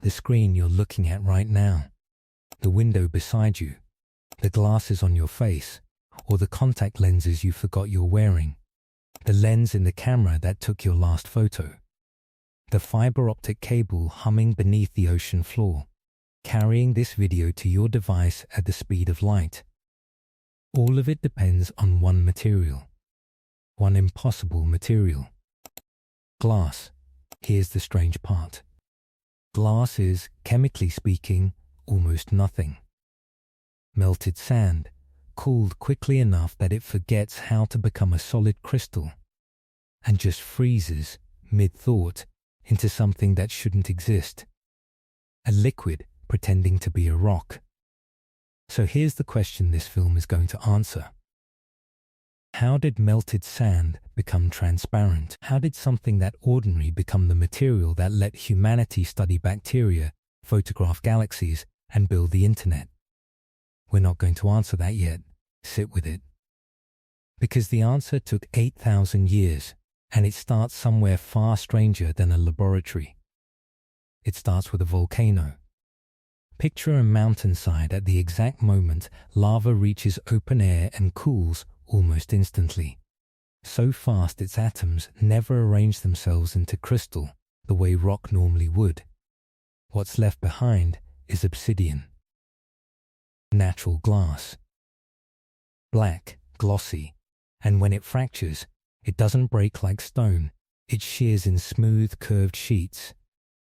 The screen you're looking at right now, the window beside you, the glasses on your face, or the contact lenses you forgot you're wearing, the lens in the camera that took your last photo, the fiber-optic cable humming beneath the ocean floor, carrying this video to your device at the speed of light. All of it depends on one material, one impossible material. Glass. Here's the strange part. Glass is, chemically speaking, almost nothing. Melted sand, cooled quickly enough that it forgets how to become a solid crystal, and just freezes, mid-thought, into something that shouldn't exist. A liquid pretending to be a rock. So here's the question this film is going to answer. How did melted sand become transparent? How did something that ordinary become the material that let humanity study bacteria, photograph galaxies, and build the internet? We're not going to answer that yet. Sit with it. Because the answer took 8,000 years, and it starts somewhere far stranger than a laboratory. It starts with a volcano. Picture a mountainside at the exact moment lava reaches open air and cools almost instantly. So fast its atoms never arrange themselves into crystal the way rock normally would. What's left behind is obsidian. Natural glass. Black, glossy, and when it fractures, it doesn't break like stone. It shears in smooth, curved sheets,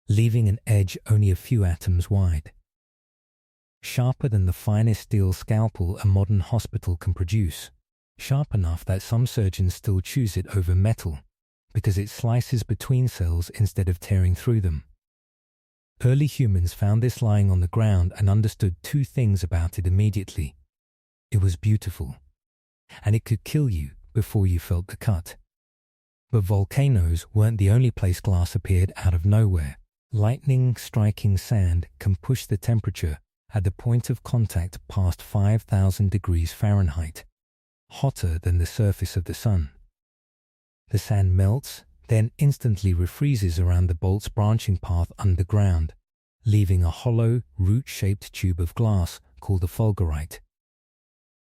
leaving an edge only a few atoms wide. Sharper than the finest steel scalpel a modern hospital can produce. Sharp enough that some surgeons still choose it over metal, because it slices between cells instead of tearing through them. Early humans found this lying on the ground and understood two things about it immediately. It was beautiful, and it could kill you before you felt the cut. But volcanoes weren't the only place glass appeared out of nowhere. Lightning striking sand can push the temperature at the point of contact past 5,000 degrees Fahrenheit, hotter than the surface of the sun. The sand melts, then instantly refreezes around the bolt's branching path underground, leaving a hollow, root-shaped tube of glass called a fulgurite.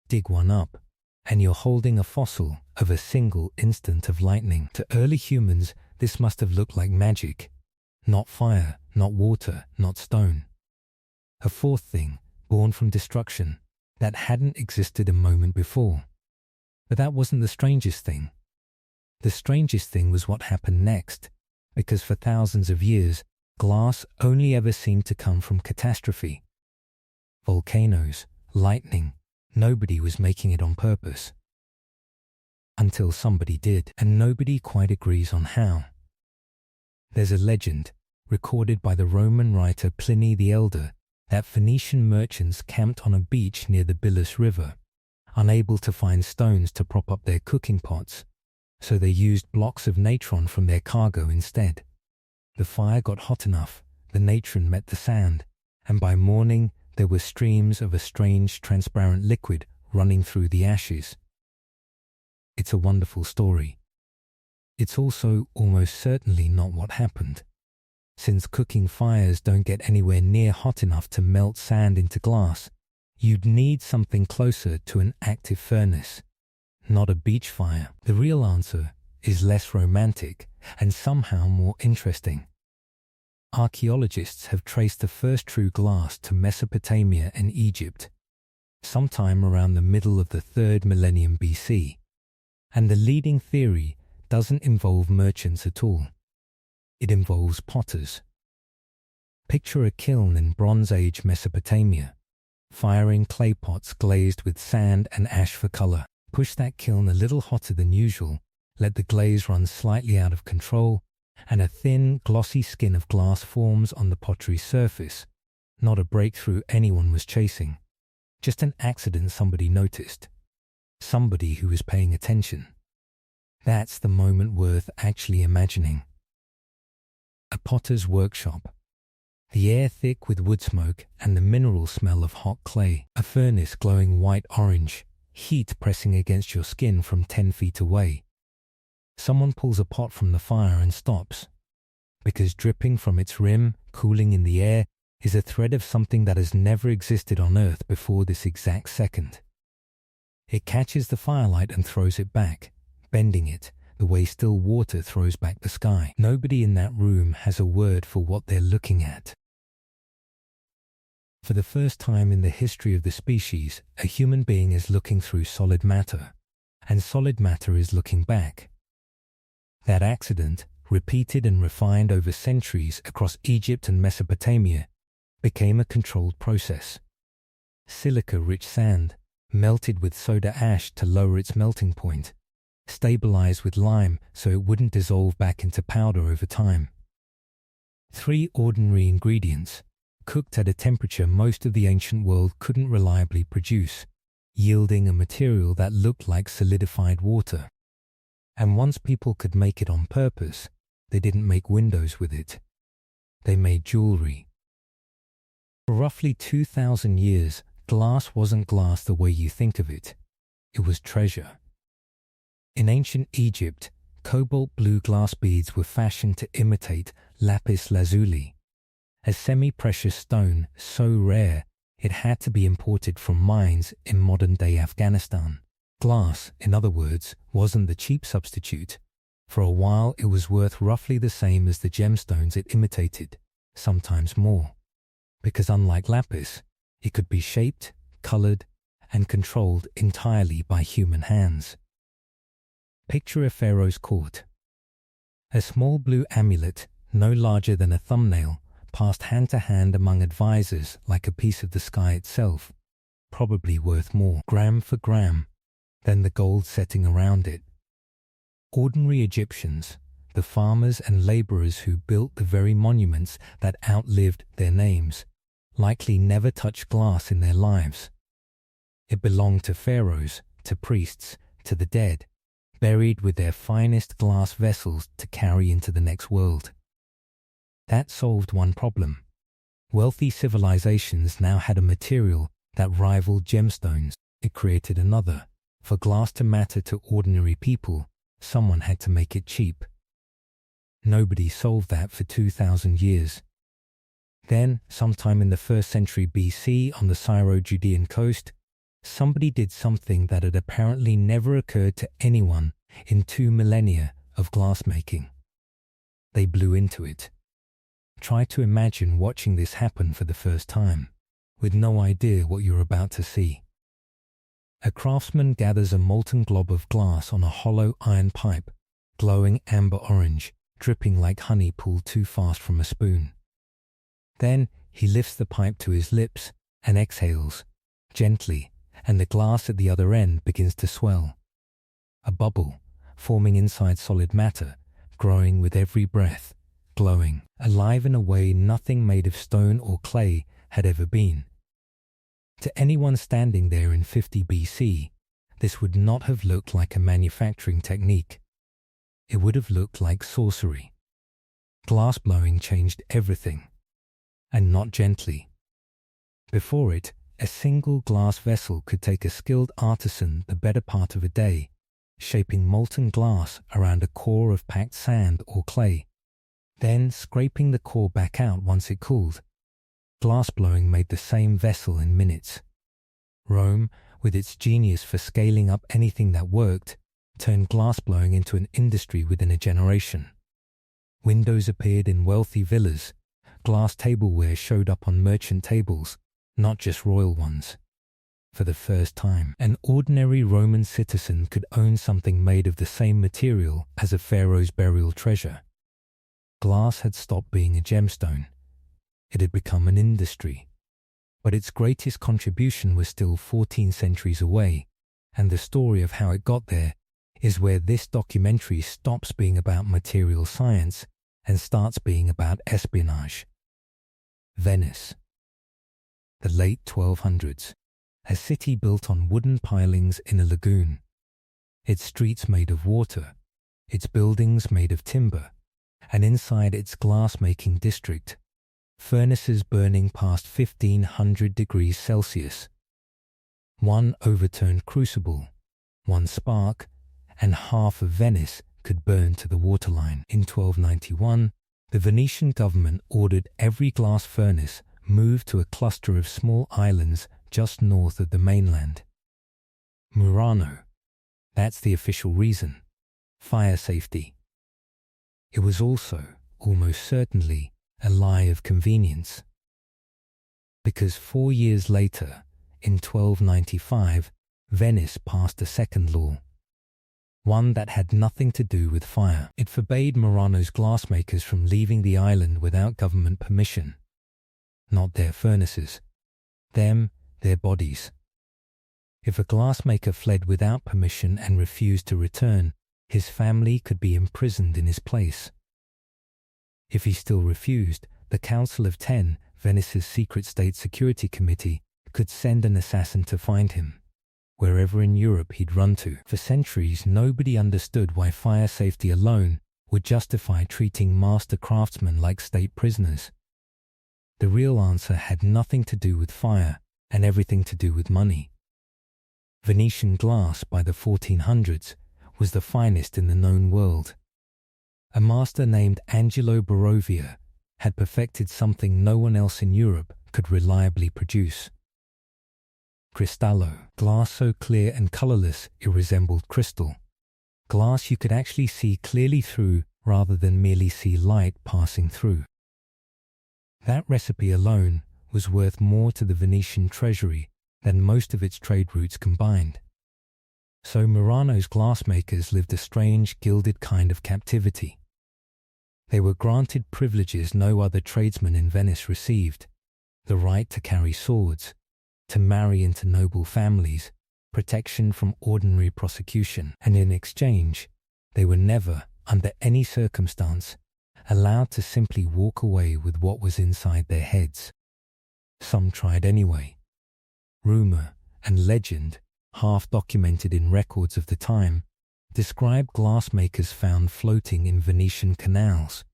Dig one up, and you're holding a fossil of a single instant of lightning. To early humans, this must have looked like magic. Not fire, not water, not stone. A fourth thing, born from destruction, that hadn't existed a moment before. But that wasn't the strangest thing. The strangest thing was what happened next, because for thousands of years, glass only ever seemed to come from catastrophe. Volcanoes, lightning, nobody was making it on purpose. Until somebody did, and nobody quite agrees on how. There's a legend, recorded by the Roman writer Pliny the Elder, that Phoenician merchants camped on a beach near the Bilus River, unable to find stones to prop up their cooking pots, so they used blocks of natron from their cargo instead. The fire got hot enough, the natron met the sand, and by morning there were streams of a strange transparent liquid running through the ashes. It's a wonderful story. It's also almost certainly not what happened. Since cooking fires don't get anywhere near hot enough to melt sand into glass, you'd need something closer to an active furnace, not a beach fire. The real answer is less romantic and somehow more interesting. Archaeologists have traced the first true glass to Mesopotamia and Egypt, sometime around the middle of the 3rd millennium BC, and the leading theory doesn't involve merchants at all. It involves potters. Picture a kiln in Bronze Age Mesopotamia, firing clay pots glazed with sand and ash for color. Push that kiln a little hotter than usual, let the glaze run slightly out of control, and a thin, glossy skin of glass forms on the pottery's surface. Not a breakthrough anyone was chasing, just an accident somebody noticed. Somebody who was paying attention. That's the moment worth actually imagining. A potter's workshop. The air thick with wood smoke and the mineral smell of hot clay. A furnace glowing white-orange, heat pressing against your skin from 10 feet away. Someone pulls a pot from the fire and stops. because dripping from its rim, cooling in the air, is a thread of something that has never existed on Earth before this exact second. It catches the firelight and throws it back, bending it, the way still water throws back the sky. Nobody in that room has a word for what they're looking at. For the first time in the history of the species, a human being is looking through solid matter, and solid matter is looking back. That accident, repeated and refined over centuries across Egypt and Mesopotamia, became a controlled process. Silica-rich sand, melted with soda ash to lower its melting point, stabilized with lime so it wouldn't dissolve back into powder over time. 3 ordinary ingredients, cooked at a temperature most of the ancient world couldn't reliably produce, yielding a material that looked like solidified water. And once people could make it on purpose, they didn't make windows with it. They made jewelry. For roughly 2,000 years, glass wasn't glass the way you think of it. It was treasure. In ancient Egypt, cobalt blue glass beads were fashioned to imitate lapis lazuli, a semi-precious stone so rare it had to be imported from mines in modern-day Afghanistan. Glass, in other words, wasn't the cheap substitute. For a while it was worth roughly the same as the gemstones it imitated, sometimes more. Because unlike lapis, it could be shaped, colored, and controlled entirely by human hands. Picture a pharaoh's court. A small blue amulet, no larger than a thumbnail, passed hand to hand among advisors like a piece of the sky itself, probably worth more, gram for gram, than the gold setting around it. Ordinary Egyptians, the farmers and laborers who built the very monuments that outlived their names, likely never touched glass in their lives. It belonged to pharaohs, to priests, to the dead, buried with their finest glass vessels to carry into the next world. That solved one problem. Wealthy civilizations now had a material that rivaled gemstones. It created another. For glass to matter to ordinary people, someone had to make it cheap. Nobody solved that for 2,000 years. Then, sometime in the 1st century BC on the Syro-Judean coast, somebody did something that had apparently never occurred to anyone in 2 millennia of glassmaking. They blew into it. Try to imagine watching this happen for the first time, with no idea what you're about to see. A craftsman gathers a molten glob of glass on a hollow iron pipe, glowing amber orange, dripping like honey pulled too fast from a spoon. Then he lifts the pipe to his lips and exhales, gently, and the glass at the other end begins to swell. A bubble, forming inside solid matter, growing with every breath, glowing, alive in a way nothing made of stone or clay had ever been. To anyone standing there in 50 BC, this would not have looked like a manufacturing technique. It would have looked like sorcery. Glass blowing changed everything, and not gently. Before it, a single glass vessel could take a skilled artisan the better part of a day, shaping molten glass around a core of packed sand or clay, then scraping the core back out once it cooled. Glass blowing made the same vessel in minutes. Rome, with its genius for scaling up anything that worked, turned glass blowing into an industry within a generation. Windows appeared in wealthy villas. Glass tableware showed up on merchant tables, not just royal ones. For the first time, an ordinary Roman citizen could own something made of the same material as a pharaoh's burial treasure. Glass had stopped being a gemstone. It had become an industry. But its greatest contribution was still 14 centuries away, and the story of how it got there is where this documentary stops being about material science and starts being about espionage. Venice. The late 1200s, a city built on wooden pilings in a lagoon. Its streets made of water, its buildings made of timber, and inside its glass-making district, furnaces burning past 1,500 degrees Celsius. One overturned crucible, one spark, and half of Venice could burn to the waterline. In 1291, The Venetian government ordered every glass furnace moved to a cluster of small islands just north of the mainland. Murano. That's the official reason. Fire safety. It was also, almost certainly, a lie of convenience. Because 4 years later, in 1295, Venice passed a second law. One that had nothing to do with fire. It forbade Murano's glassmakers from leaving the island without government permission. Not their furnaces. Them, their bodies. If a glassmaker fled without permission and refused to return, his family could be imprisoned in his place. If he still refused, the Council of 10, Venice's secret state security committee, could send an assassin to find him, wherever in Europe he'd run to. For centuries, nobody understood why fire safety alone would justify treating master craftsmen like state prisoners. The real answer had nothing to do with fire and everything to do with money. Venetian glass by the 1400s was the finest in the known world. A master named Angelo Barovia had perfected something no one else in Europe could reliably produce. Cristallo, glass so clear and colorless it resembled crystal. Glass you could actually see clearly through rather than merely see light passing through. That recipe alone was worth more to the Venetian treasury than most of its trade routes combined. So Murano's glassmakers lived a strange, gilded kind of captivity. They were granted privileges no other tradesman in Venice received: the right to carry swords, to marry into noble families, protection from ordinary prosecution, and in exchange, they were never, under any circumstance, allowed to simply walk away with what was inside their heads. Some tried anyway. Rumor and legend, half documented in records of the time, describe glassmakers found floating in Venetian canals.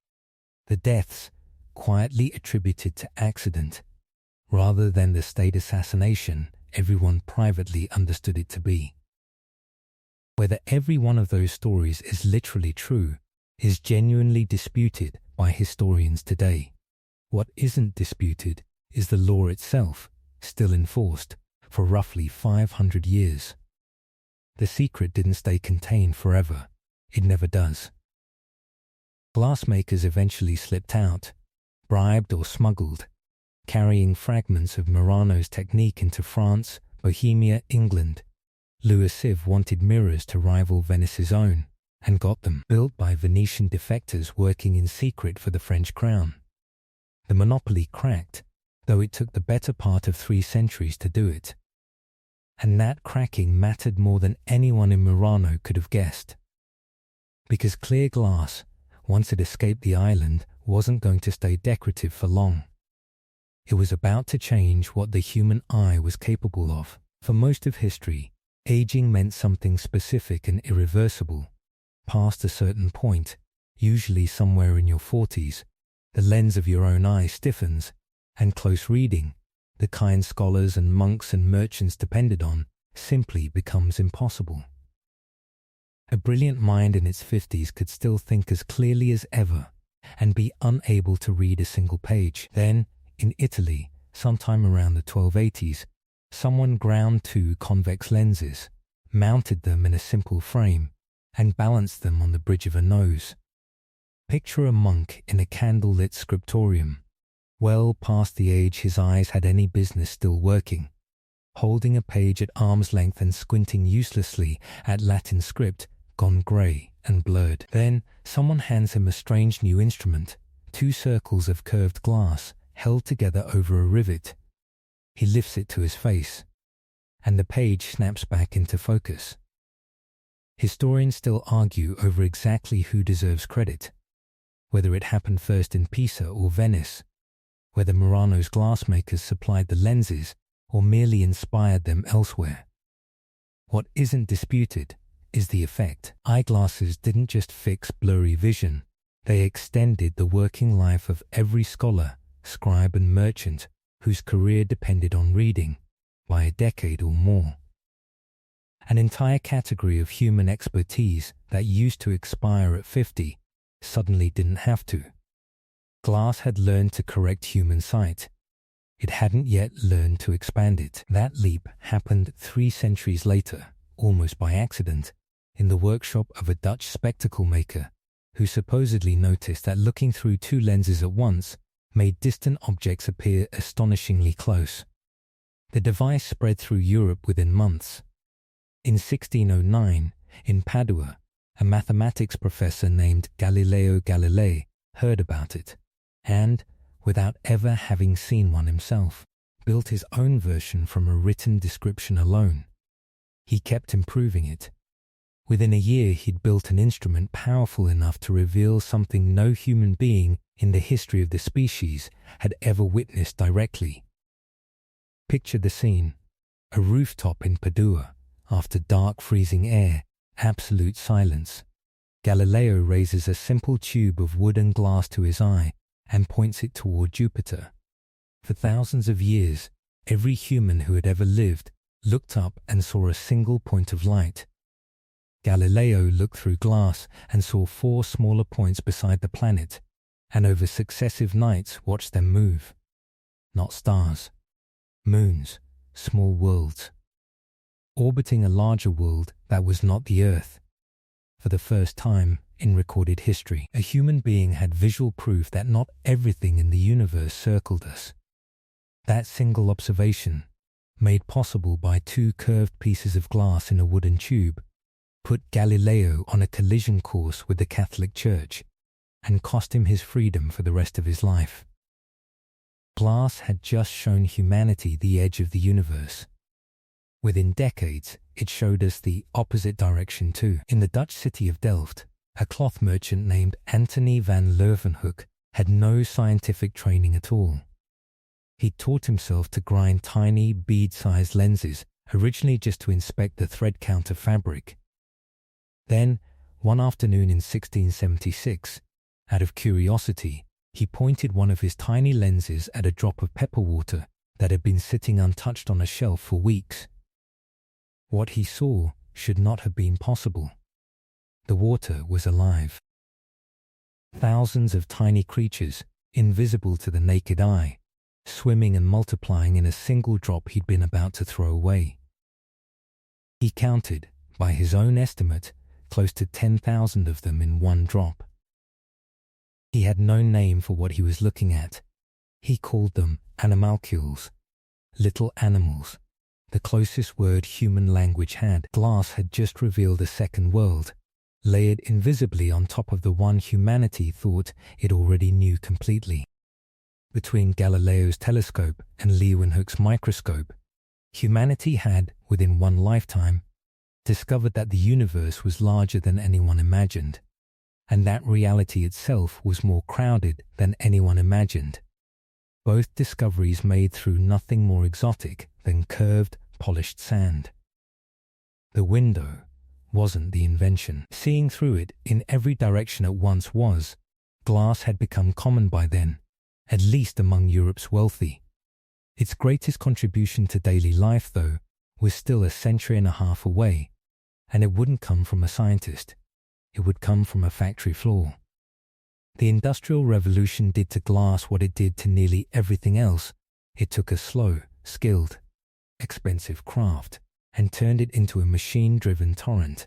The deaths quietly attributed to accident, rather than the state assassination everyone privately understood it to be. Whether every one of those stories is literally true is genuinely disputed by historians today. What isn't disputed is the law itself, still enforced for roughly 500 years. The secret didn't stay contained forever. It never does. Glassmakers eventually slipped out, bribed or smuggled, carrying fragments of Murano's technique into France, Bohemia, England. Louis Sive wanted mirrors to rival Venice's own, and got them, built by Venetian defectors working in secret for the French crown. The monopoly cracked, though it took the better part of 3 centuries to do it. And that cracking mattered more than anyone in Murano could have guessed. Because clear glass, once it escaped the island, wasn't going to stay decorative for long. It was about to change what the human eye was capable of. For most of history, aging meant something specific and irreversible. Past a certain point, usually somewhere in your 40s, the lens of your own eye stiffens, and close reading, the kind scholars and monks and merchants depended on, simply becomes impossible. A brilliant mind in its 50s could still think as clearly as ever, and be unable to read a single page. Then, in Italy, sometime around the 1280s, someone ground 2 convex lenses, mounted them in a simple frame, and balanced them on the bridge of a nose. Picture a monk in a candle-lit scriptorium, well past the age his eyes had any business still working, holding a page at arm's length and squinting uselessly at Latin script gone grey and blurred. Then someone hands him a strange new instrument, 2 circles of curved glass held together over a rivet. He lifts it to his face, and the page snaps back into focus. Historians still argue over exactly who deserves credit, whether it happened first in Pisa or Venice, whether Murano's glassmakers supplied the lenses or merely inspired them elsewhere. What isn't disputed is the effect. Eyeglasses didn't just fix blurry vision, they extended the working life of every scholar, scribe and merchant whose career depended on reading by a decade or more. An entire category of human expertise that used to expire at 50 suddenly didn't have to. Glass had learned to correct human sight. It hadn't yet learned to expand it. That leap happened 3 centuries later, almost by accident, in the workshop of a Dutch spectacle maker who supposedly noticed that looking through 2 lenses at once made distant objects appear astonishingly close. The device spread through Europe within months. In 1609, in Padua, a mathematics professor named Galileo Galilei heard about it and, without ever having seen one himself, built his own version from a written description alone. He kept improving it. Within a year, he'd built an instrument powerful enough to reveal something no human being in the history of the species had ever witnessed directly. Picture the scene: a rooftop in Padua, after dark freezing air, absolute silence. Galileo raises a simple tube of wood and glass to his eye and points it toward Jupiter. For thousands of years, every human who had ever lived looked up and saw a single point of light. Galileo looked through glass and saw 4 smaller points beside the planet, and over successive nights watched them move. Not stars, moons, small worlds, orbiting a larger world that was not the Earth. For the first time in recorded history, a human being had visual proof that not everything in the universe circled us. That single observation, made possible by 2 curved pieces of glass in a wooden tube, put Galileo on a collision course with the Catholic Church and cost him his freedom for the rest of his life. Glass had just shown humanity the edge of the universe. Within decades, it showed us the opposite direction too. In the Dutch city of Delft, a cloth merchant named Anthony van Leeuwenhoek had no scientific training at all. He taught himself to grind tiny, bead-sized lenses, originally just to inspect the thread count of fabric. Then, one afternoon in 1676, out of curiosity, he pointed one of his tiny lenses at a drop of pepper water that had been sitting untouched on a shelf for weeks. What he saw should not have been possible. The water was alive. Thousands of tiny creatures, invisible to the naked eye, swimming and multiplying in a single drop he'd been about to throw away. He counted, by his own estimate, close to 10,000 of them in one drop. He had no name for what he was looking at. He called them animalcules, little animals, the closest word human language had. Glass had just revealed a second world, layered invisibly on top of the one humanity thought it already knew completely. Between Galileo's telescope and Leeuwenhoek's microscope, humanity had, within one lifetime, discovered that the universe was larger than anyone imagined, and that reality itself was more crowded than anyone imagined. Both discoveries made through nothing more exotic than curved, polished sand. The window wasn't the invention. Seeing through it in every direction at once was. Glass had become common by then, at least among Europe's wealthy. Its greatest contribution to daily life, though, was still a century and a half away, and it wouldn't come from a scientist. It would come from a factory floor. The Industrial Revolution did to glass what it did to nearly everything else. It took a slow, skilled, expensive craft and turned it into a machine-driven torrent.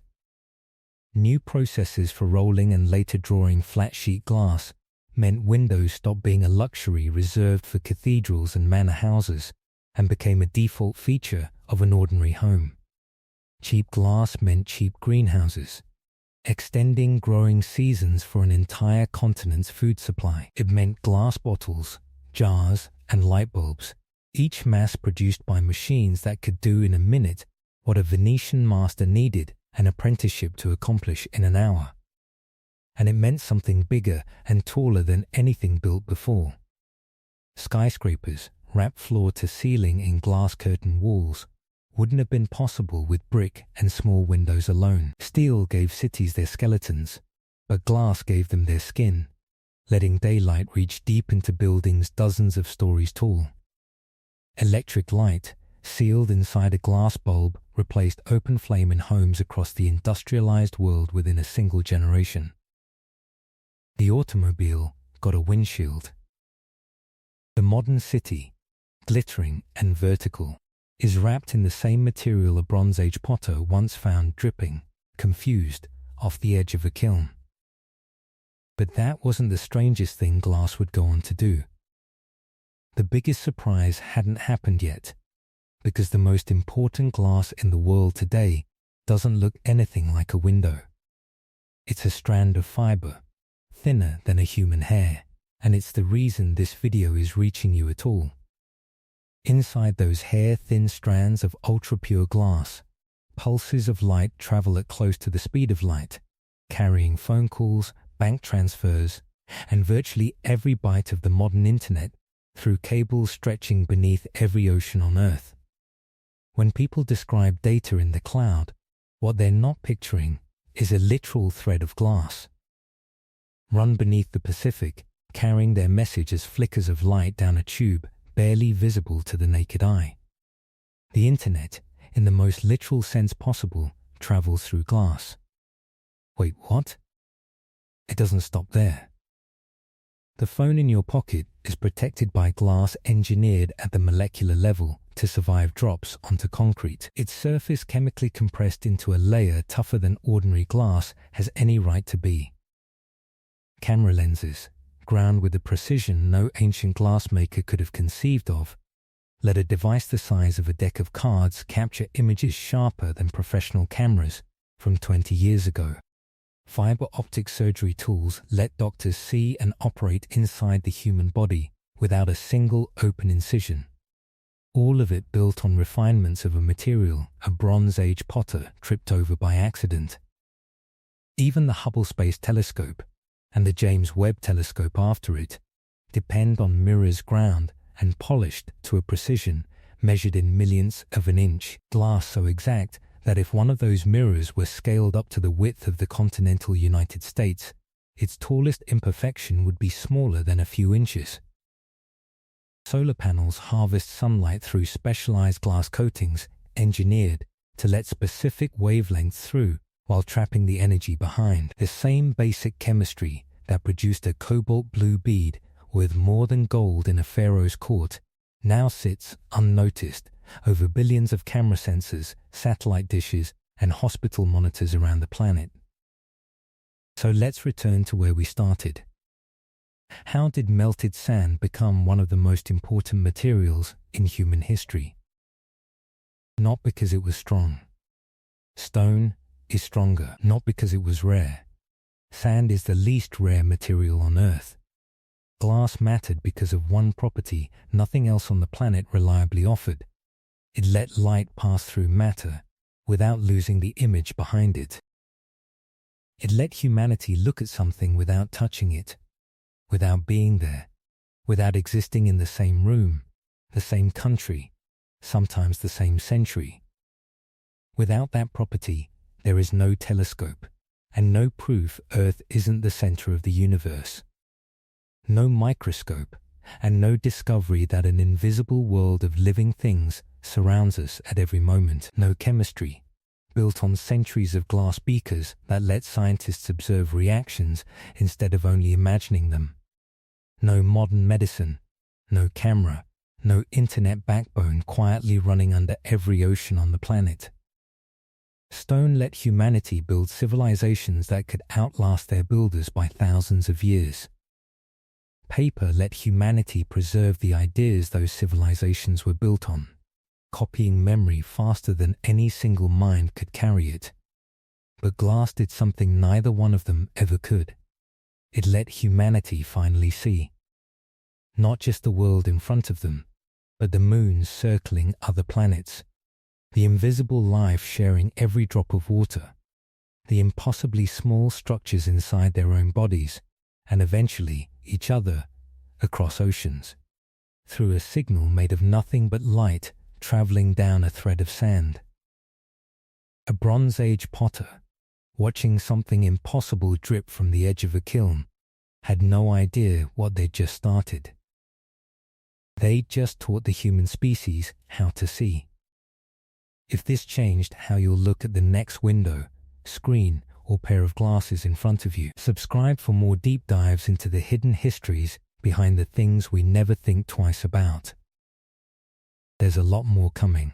New processes for rolling and later drawing flat-sheet glass meant windows stopped being a luxury reserved for cathedrals and manor houses and became a default feature of an ordinary home. Cheap glass meant cheap greenhouses, extending growing seasons for an entire continent's food supply. It meant glass bottles, jars, and light bulbs, each mass-produced by machines that could do in a minute what a Venetian master needed an apprenticeship to accomplish in an hour. And it meant something bigger and taller than anything built before. Skyscrapers, wrapped floor to ceiling in glass-curtained walls, wouldn't have been possible with brick and small windows alone. Steel gave cities their skeletons, but glass gave them their skin, letting daylight reach deep into buildings dozens of stories tall. Electric light, sealed inside a glass bulb, replaced open flame in homes across the industrialized world within a single generation. The automobile, got a windshield. The modern city, glittering and vertical, is wrapped in the same material a Bronze Age potter once found dripping, confused, off the edge of a kiln. But that wasn't the strangest thing glass would go on to do. The biggest surprise hadn't happened yet, because the most important glass in the world today doesn't look anything like a window. It's a strand of fiber, thinner than a human hair, and it's the reason this video is reaching you at all. Inside those hair-thin strands of ultra-pure glass, pulses of light travel at close to the speed of light, carrying phone calls, bank transfers, and virtually every byte of the modern internet through cables stretching beneath every ocean on Earth. When people describe data in the cloud, what they're not picturing is a literal thread of glass, run beneath the Pacific, carrying their message as flickers of light down a tube barely visible to the naked eye. The internet, in the most literal sense possible, travels through glass. Wait, what? It doesn't stop there. The phone in your pocket is protected by glass engineered at the molecular level to survive drops onto concrete. Its surface chemically compressed into a layer tougher than ordinary glass has any right to be. Camera lenses, ground with a precision no ancient glassmaker could have conceived of, let a device the size of a deck of cards capture images sharper than professional cameras from 20 years ago. Fiber-optic surgery tools let doctors see and operate inside the human body without a single open incision. All of it built on refinements of a material a Bronze Age potter tripped over by accident. Even the Hubble Space Telescope, and the James Webb Telescope after it, depend on mirrors ground and polished to a precision measured in millionths of an inch, glass so exact that if one of those mirrors were scaled up to the width of the continental United States, its tallest imperfection would be smaller than a few inches. Solar panels harvest sunlight through specialized glass coatings engineered to let specific wavelengths through while trapping the energy behind. The same basic chemistry that produced a cobalt blue bead with more than gold in a pharaoh's court now sits unnoticed over billions of camera sensors, satellite dishes, and hospital monitors around the planet. So let's return to where we started. How did melted sand become one of the most important materials in human history? Not because it was strong. Stone is stronger, not because it was rare. Sand is the least rare material on Earth. Glass mattered because of one property nothing else on the planet reliably offered. It let light pass through matter without losing the image behind it. It let humanity look at something without touching it, without being there, without existing in the same room, the same country, sometimes the same century. Without that property, there is no telescope, and no proof Earth isn't the center of the universe. No microscope, and no discovery that an invisible world of living things surrounds us at every moment. No chemistry, built on centuries of glass beakers that let scientists observe reactions instead of only imagining them. No modern medicine, no camera, no internet backbone quietly running under every ocean on the planet. Stone let humanity build civilizations that could outlast their builders by thousands of years. Paper let humanity preserve the ideas those civilizations were built on, copying memory faster than any single mind could carry it. But glass did something neither one of them ever could. It let humanity finally see. Not just the world in front of them, but the moons circling other planets, the invisible life sharing every drop of water, the impossibly small structures inside their own bodies, and eventually each other across oceans, through a signal made of nothing but light traveling down a thread of sand. A Bronze Age potter, watching something impossible drip from the edge of a kiln, had no idea what they'd just started. They'd just taught the human species how to see. If this changed how you'll look at the next window, screen, or pair of glasses in front of you. Subscribe for more deep dives into the hidden histories behind the things we never think twice about. There's a lot more coming.